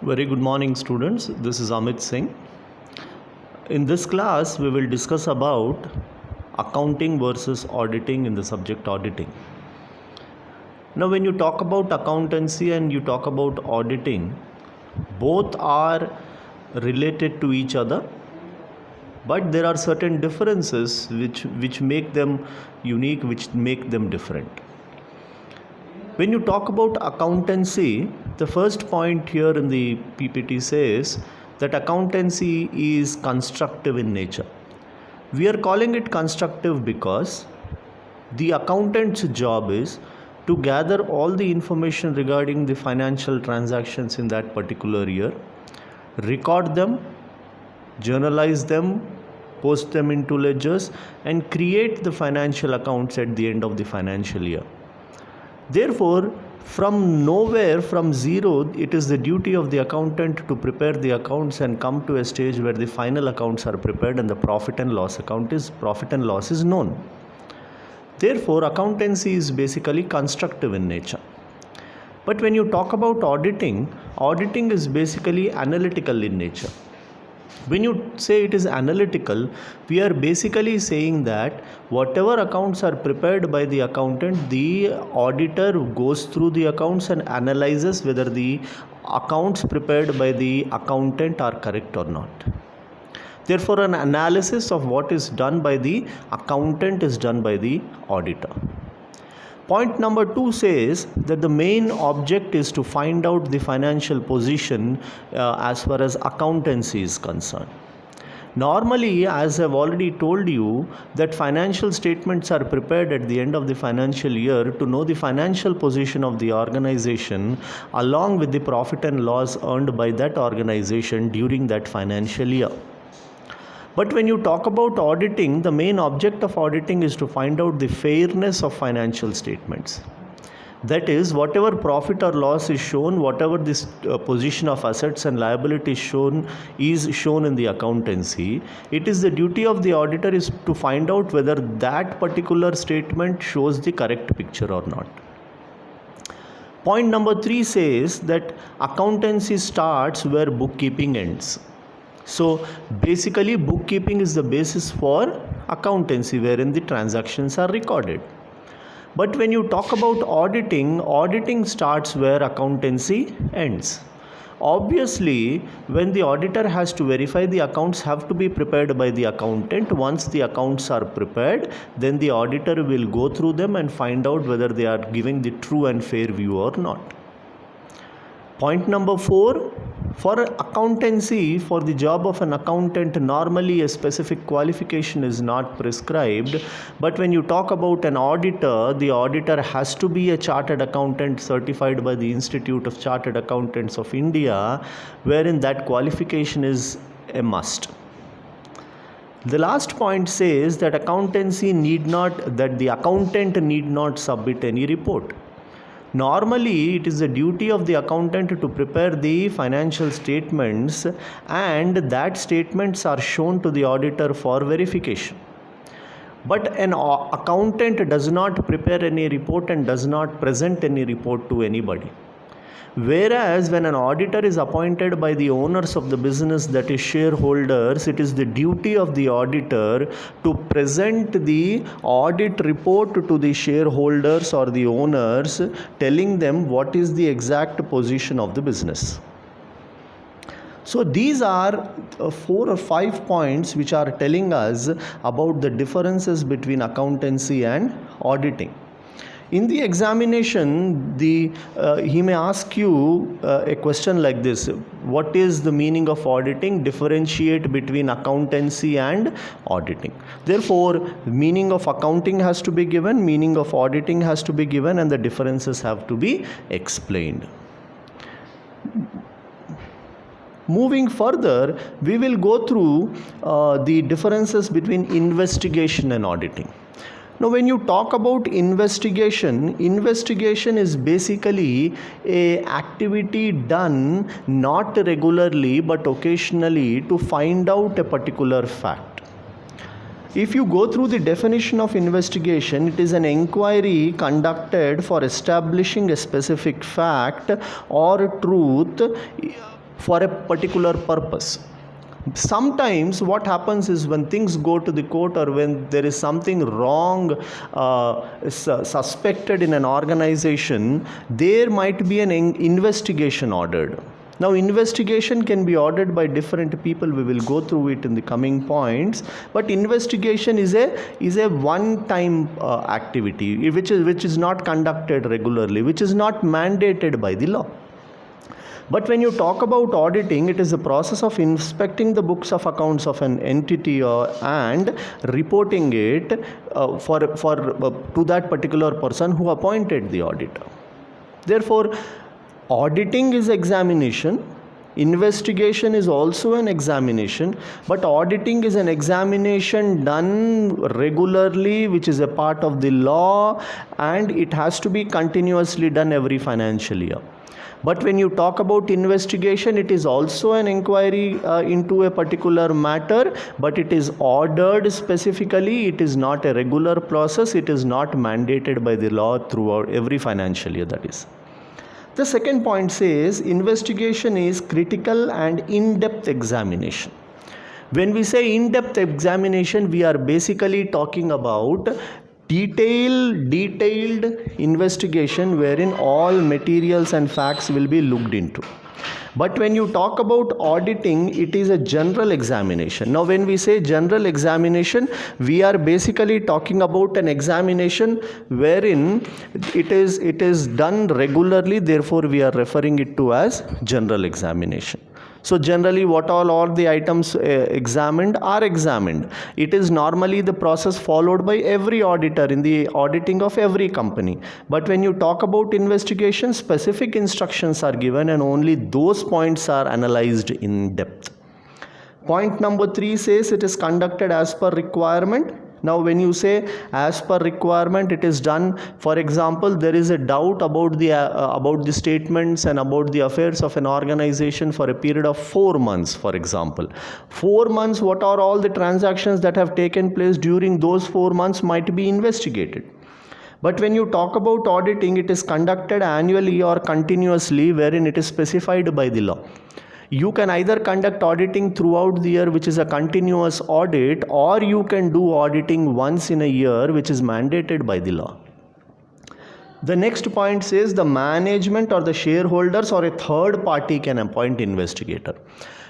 Very good morning, students. This is Amit Singh. In this class, we will discuss about accounting versus auditing in the subject auditing. Now, when you talk about accountancy and you talk about auditing, both are related to each other, but there are certain differences which make them unique, which make them different. When you talk about accountancy, the first point here in the PPT says that accountancy is constructive in nature. We are calling it constructive because the accountant's job is to gather all the information regarding the financial transactions in that particular year, record them, journalize them, post them into ledgers, and create the financial accounts at the end of the financial year. Therefore, from nowhere, from zero, it is the duty of the accountant to prepare the accounts and come to a stage where the final accounts are prepared and the profit and loss is known. Therefore, accountancy is basically constructive in nature. But when you talk about auditing is basically analytical in nature. When you say it is analytical, we are basically saying that whatever accounts are prepared by the accountant, the auditor goes through the accounts and analyzes whether the accounts prepared by the accountant are correct or not. Therefore, an analysis of what is done by the accountant is done by the auditor. Point number 2 says that the main object is to find out the financial position as far as accountancy is concerned. Normally, as I've already told you, that financial statements are prepared at the end of the financial year to know the financial position of the organization along with the profit and loss earned by that organization during that financial year. But when you talk about auditing, the main object of auditing is to find out the fairness of financial statements. That is, whatever profit or loss is shown, whatever this position of assets and liabilities is shown in the accountancy, it is the duty of the auditor is to find out whether that particular statement shows the correct picture or not. Point number 3 says that accountancy starts where bookkeeping ends. So basically, bookkeeping is the basis for accountancy, wherein the transactions are recorded. But when you talk about auditing starts where accountancy ends. Obviously, when the auditor has to verify, the accounts have to be prepared by the accountant. Once the accounts are prepared, then the auditor will go through them and find out whether they are giving the true and fair view or not. Point number 4, for accountancy, for the job of an accountant, normally a specific qualification is not prescribed. But when you talk about an auditor, the auditor has to be a chartered accountant certified by the Institute of Chartered Accountants of India, wherein that qualification is a must. The last point says that the accountant need not submit any report. Normally, it is the duty of the accountant to prepare the financial statements, and that statements are shown to the auditor for verification. But an accountant does not prepare any report and does not present any report to anybody. Whereas when an auditor is appointed by the owners of the business, that is shareholders, it is the duty of the auditor to present the audit report to the shareholders or the owners, telling them what is the exact position of the business. So these are 4 or 5 points which are telling us about the differences between accountancy and auditing. In the examination, he may ask you a question like this: what is the meaning of auditing? Differentiate between accountancy and auditing. Therefore, meaning of accounting has to be given, meaning of auditing has to be given, and the differences have to be explained. Moving further, we will go through the differences between investigation and auditing. Now, when you talk about investigation is basically a activity done not regularly but occasionally to find out a particular fact. If you go through the definition of investigation, it is an inquiry conducted for establishing a specific fact or truth for a particular purpose. Sometimes what happens is when things go to the court, or when there is something wrong suspected in an organization, there might be an investigation ordered. Now, investigation can be ordered by different people. We will go through it in the coming points. But investigation is a one-time activity which is not conducted regularly, which is not mandated by the law. But when you talk about auditing, it is the process of inspecting the books of accounts of an entity and reporting it to that particular person who appointed the auditor. Therefore, auditing is examination. Investigation is also an examination, but auditing is an examination done regularly, which is a part of the law, and it has to be continuously done every financial year. But when you talk about investigation, it is also an inquiry into a particular matter, but it is ordered specifically. It is not a regular process. It is not mandated by the law throughout every financial year, that is. The second point says investigation is critical and in-depth examination. When we say in-depth examination, we are basically talking about detailed investigation wherein all materials and facts will be looked into. But when you talk about auditing, it is a general examination. Now, when we say general examination, we are basically talking about an examination wherein it is done regularly. Therefore, we are referring it to as general examination. So generally, what all the items examined are examined. It is normally the process followed by every auditor in the auditing of every company. But when you talk about investigation, specific instructions are given and only those points are analyzed in depth. Point number 3 says it is conducted as per requirement. Now, when you say as per requirement, it is done. For example, there is a doubt about the statements and about the affairs of an organization for a period of 4 months, for example. 4 months, what are all the transactions that have taken place during those 4 months might be investigated. But when you talk about auditing, it is conducted annually or continuously, wherein it is specified by the law. You can either conduct auditing throughout the year, which is a continuous audit, or you can do auditing once in a year, which is mandated by the law. The next point says the management or the shareholders or a third party can appoint investigator.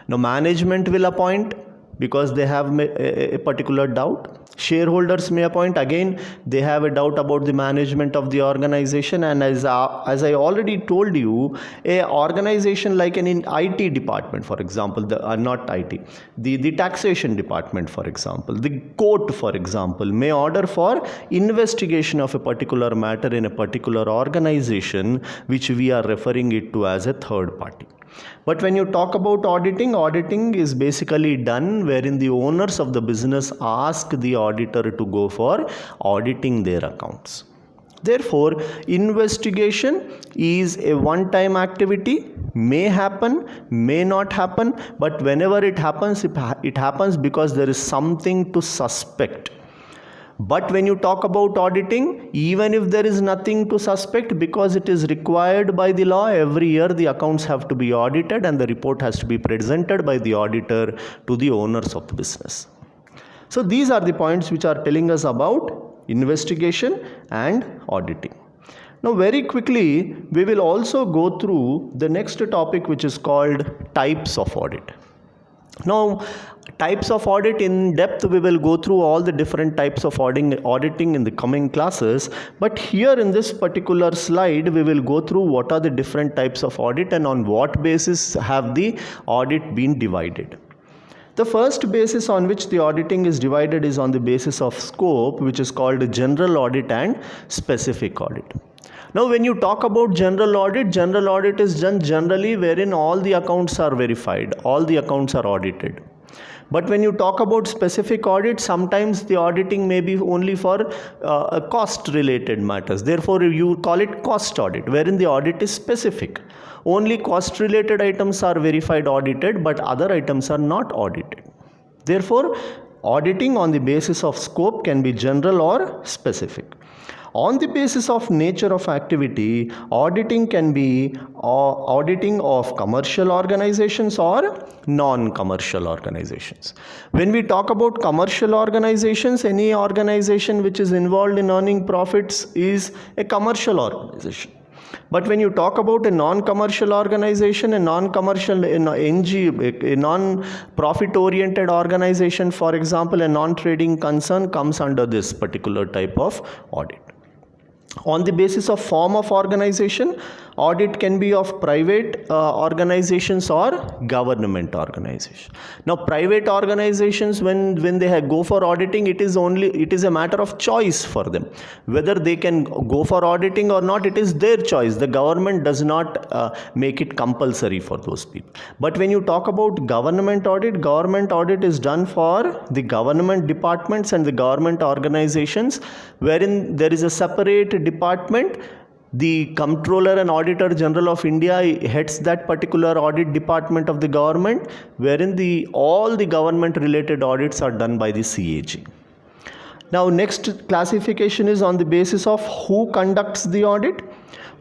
Now, management will appoint because they have a particular doubt. Shareholders may appoint, again they have a doubt about the management of the organization. And as I already told you, a organization like an IT department, for example, the taxation department, for example, the court, for example, may order for investigation of a particular matter in a particular organization, which we are referring it to as a third party. But when you talk about auditing is basically done wherein the owners of the business ask the auditor to go for auditing their accounts. Therefore, investigation is a one-time activity, may happen, may not happen, but whenever it happens because there is something to suspect. But when you talk about auditing, even if there is nothing to suspect, because it is required by the law, every year the accounts have to be audited and the report has to be presented by the auditor to the owners of the business. So these are the points which are telling us about investigation and auditing. Now, very quickly, we will also go through the next topic, which is called types of audit. Now, types of audit in depth, we will go through all the different types of auditing in the coming classes. But here in this particular slide, we will go through what are the different types of audit and on what basis have the audit been divided. The first basis on which the auditing is divided is on the basis of scope, which is called general audit and specific audit. Now, when you talk about general audit is done generally wherein all the accounts are verified, all the accounts are audited. But when you talk about specific audit, sometimes the auditing may be only for cost related matters. Therefore, you call it cost audit, wherein the audit is specific. Only cost related items are verified, audited, but other items are not audited. Therefore, auditing on the basis of scope can be general or specific. On the basis of nature of activity, auditing can be auditing of commercial organizations or non-commercial organizations. When we talk about commercial organizations, any organization which is involved in earning profits is a commercial organization. But when you talk about a non-commercial organization, a non-commercial a non-profit oriented organization, for example, a non-trading concern, comes under this particular type of audit. On the basis of form of organization, audit can be of private organizations or government organizations. Now, private organizations, when they go for auditing, it is a matter of choice for them. Whether they can go for auditing or not, it is their choice. The government does not make it compulsory for those people. But when you talk about government audit is done for the government departments and the government organizations, wherein there is a separate department. The Comptroller and Auditor General of India heads that particular audit department of the government, wherein all the government related audits are done by the CAG. Now, next classification is on the basis of who conducts the audit.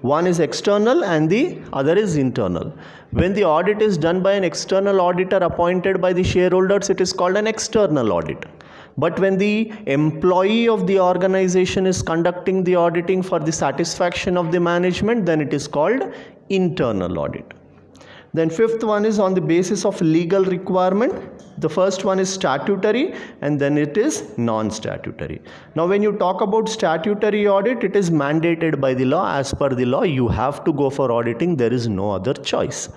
One is external and the other is internal. When the audit is done by an external auditor appointed by the shareholders, it is called an external audit. But when the employee of the organization is conducting the auditing for the satisfaction of the management, then it is called internal audit. Then fifth one is on the basis of legal requirement. The first one is statutory and then it is non-statutory. Now, when you talk about statutory audit, it is mandated by the law. As per the law, you have to go for auditing. There is no other choice.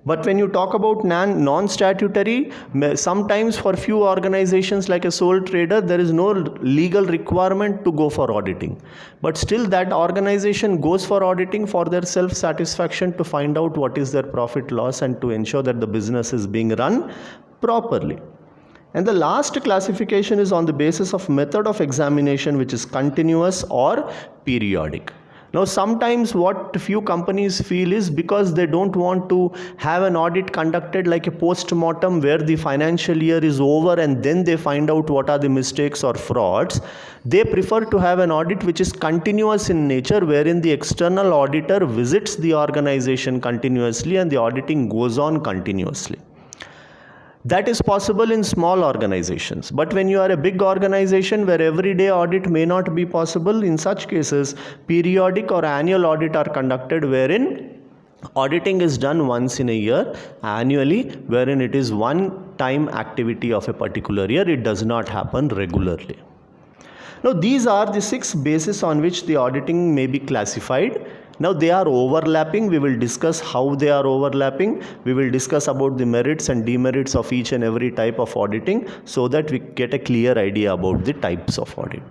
But when you talk about non-statutory, sometimes for few organizations like a sole trader, there is no legal requirement to go for auditing. But still that organization goes for auditing for their self-satisfaction, to find out what is their profit loss and to ensure that the business is being run properly. And the last classification is on the basis of method of examination, which is continuous or periodic. Now, sometimes what few companies feel is, because they don't want to have an audit conducted like a post-mortem where the financial year is over and then they find out what are the mistakes or frauds, they prefer to have an audit which is continuous in nature, wherein the external auditor visits the organization continuously and the auditing goes on continuously. That is possible in small organizations. But when you are a big organization where everyday audit may not be possible, in such cases, periodic or annual audit are conducted, wherein auditing is done once in a year, annually, wherein it is one time activity of a particular year. It does not happen regularly. Now, these are the 6 bases on which the auditing may be classified. Now, they are overlapping. We will discuss how they are overlapping. We will discuss about the merits and demerits of each and every type of auditing, so that we get a clear idea about the types of audit.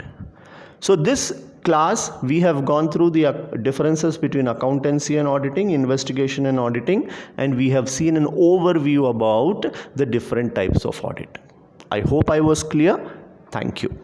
So this class, we have gone through the differences between accountancy and auditing, investigation and auditing, and we have seen an overview about the different types of audit. I hope I was clear. Thank you.